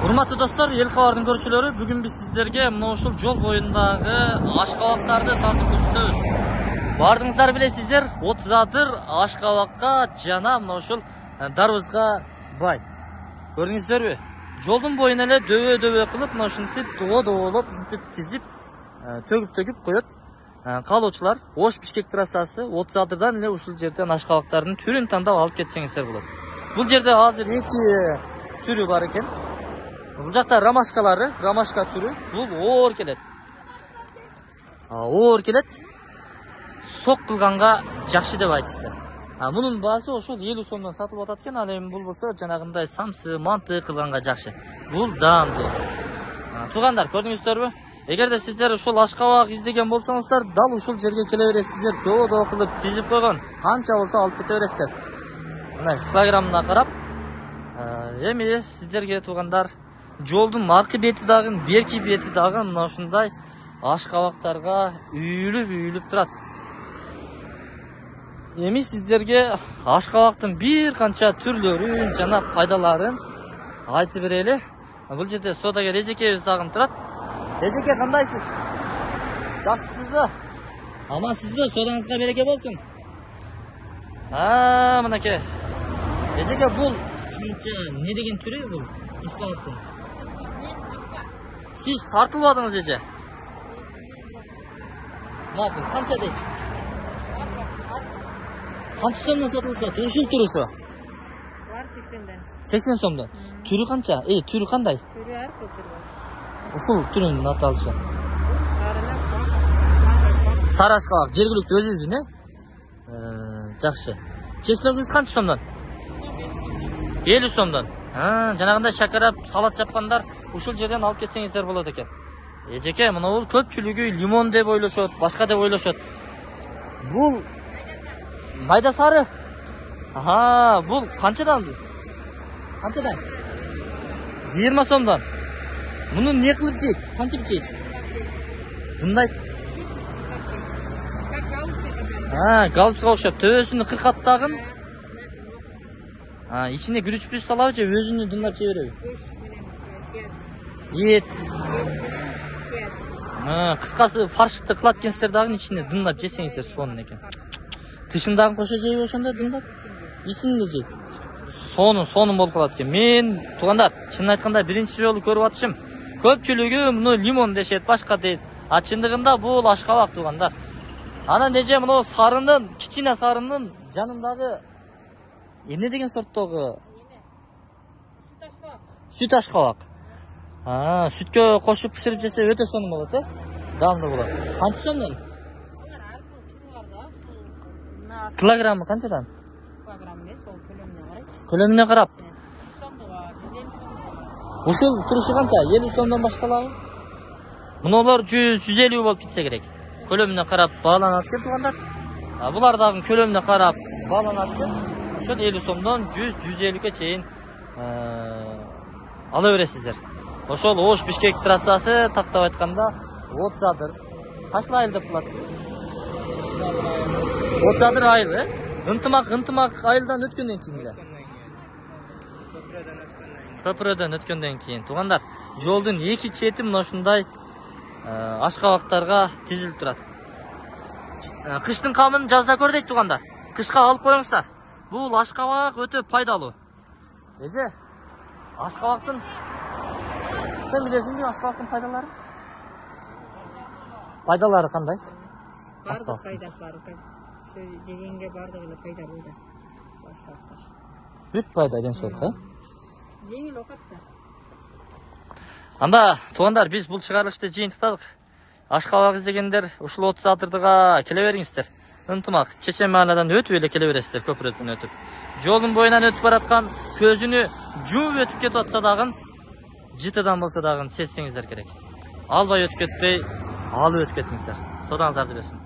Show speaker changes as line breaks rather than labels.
Урматтуу достор, эл кабардын көрүүчүлөрү, бүгүн биз сиздерге мына ушул жол боюндагы ашкабактарды тартып көрсөтөбүз. Бардыңыздар билесиздер, 30 адыр ашкабакка жана мына ушул дарбызга бай. Көрдүңүздөрбү? Жолдун боюна эле дөбө кылып, мына ушинтип доболоп, ушинтип тизип, төгүп коет. Каалоочулар, Ош Бишкек трассасы 30 адырдан эле ушул жерден ашкабактардын түрүн тандап алып кетсеңиздер болот. Бул жерде азыр 2 түрү бар экен. Бұл жақта ромашкалары, ромашка түрі, бұл оор келет. Оор келет, соқ қылғанға жақшы деп айтысты. Мұның басы ошол 50 сомдон сатылып атат экен, ал эми бул болсо жанагындай самсы, манты кылганга жакшы. Бул даамдуу. Туугандар, көрдүңүздөрбү? Эгерде сиздер ушул ашкабак издеген болсоңуздар, дал ушул жерге келе бересиздер. Доо кылып тизип койгон, канча болсо алып кете бересиздер. Мына килограммына карап, эми сиздерге туугандар жолдун аркы бети дагы, берки бети дагы мына ушундай ашкабактарга үйүлүп турат. Эми сиздерге ашкабактын бир канча түрлөрүн жана пайдаларын айтып берели. Бул жерде содагер эжекебиз дагы турат. Эжеке, кандайсыз? Жакшысызбы? Амансызбы? Содаңызга береке болсун. Мынакей. Эжеке, бул канча не деген түрү бул ашкабактын? Siz tartılmadınız Ece. Ne yapın? Kança değil? Kança somdan satılıp satı? Uşul türü şu?
Var 80'den.
80 somdan. Türü kança? Türü kanday?
Türü her türü var.
Uşul türünün atalışı.
Sarılar
Sarı aşkabak. Jergilükte özü ne? Жақшы. Чесногыңыз канча сомдан? 50 сомдан. Жанагындай шакарап, салат жапкандар ушул жерден алып кетсеңиздер болот экен. Эжеке, мына бул көпчүлүгү лимон деп ойлошот, башка деп ойлошот. Бул майда сары. Бул канчадан бул? Канчадан? 20 сомдан. Муну не кылып жейт? Кантип жейт? Мындай. Галпсга окшоп, төбөсүнү кыркаттагын. İçine gürüç pürüç salabı же өзүнү дымдап жей береби? Ет. Кыскасы фаршты кылат экенсиздер дагы ичине дымдап жесеңиздер сонун экен. Тышындагы кошо жейби ошондо дымдап? Ичинде жейт. Сонун болуп калат экен. Мен туугандар, чынын айтканда биринчи жолу көрүп атышым. Көпчүлүгү муну лимон дешет, башка дейт. Чындыгында бул ашкабак туугандар. Анан эже мына сарынын, кичине сарынын жанындагы эмне деген сорттогу? Сүт ашкабак. Сүткө кошуп пиширип жесе өтө сонун болот, даамдуу болот. Канча сомдон? Килограммы канчадан?
Килограмм эмес, ол көлөмүнө карайт.
Көлөмүнө карап.
100 сомдо бар, 150 сомдо.
Ушул турушу канча? 50 сомдон башталабы? Мунулар 100-150 болуп кетсе керек. Көлөмүнө карап бааланат экен туугандар. Булар дагы көлөмүнө карап бааланат экен. 50 сомдон 100-150ге чейин ала бересиздер. Ошол Ош Бишкек трассасы тактап айтканда 30 адыр. Качыл айыл деп калат? 30 адыр айыл, ынтымак айылдан өткөндөн кийин эле. Көпүрөдөн өткөндөн кийин. Туугандар, жолдун эки чети мына ушундай ашкабактарга тизилип турат. Кыштын камын жазда көр дейт туугандар. Кышка алып коюңуздар. Бул ашкабак өтө пайдалуу. Эже, ашкабактын сен билесиңби ашкабактын пайдалары? Пайдалары кандай?
Бардык пайдасы бар. Жегенге бардык эле пайдалуу да. Ашкабактар.
Бүт пайда денсаулыкка?
Жеңил окат да.
Анда, туугандар, биз бул чыгарылышты жыйынтыктадык. Ашкабак издегендер ушул 30 адырга келе бериңиздер. Ынтымак, Чечен маанадан өтүп эле келе бересиздер, көпүрөдөн өтүп. Жолдун боюнан өтүп бараткан, көзүнү жумуп өтүп кетип атса дагы, жытыдан болсо дагы сезсеңиздер керек. Албай өтүп кетпей, алып өтүп кетиңиздер. Содаңыздарды берсин.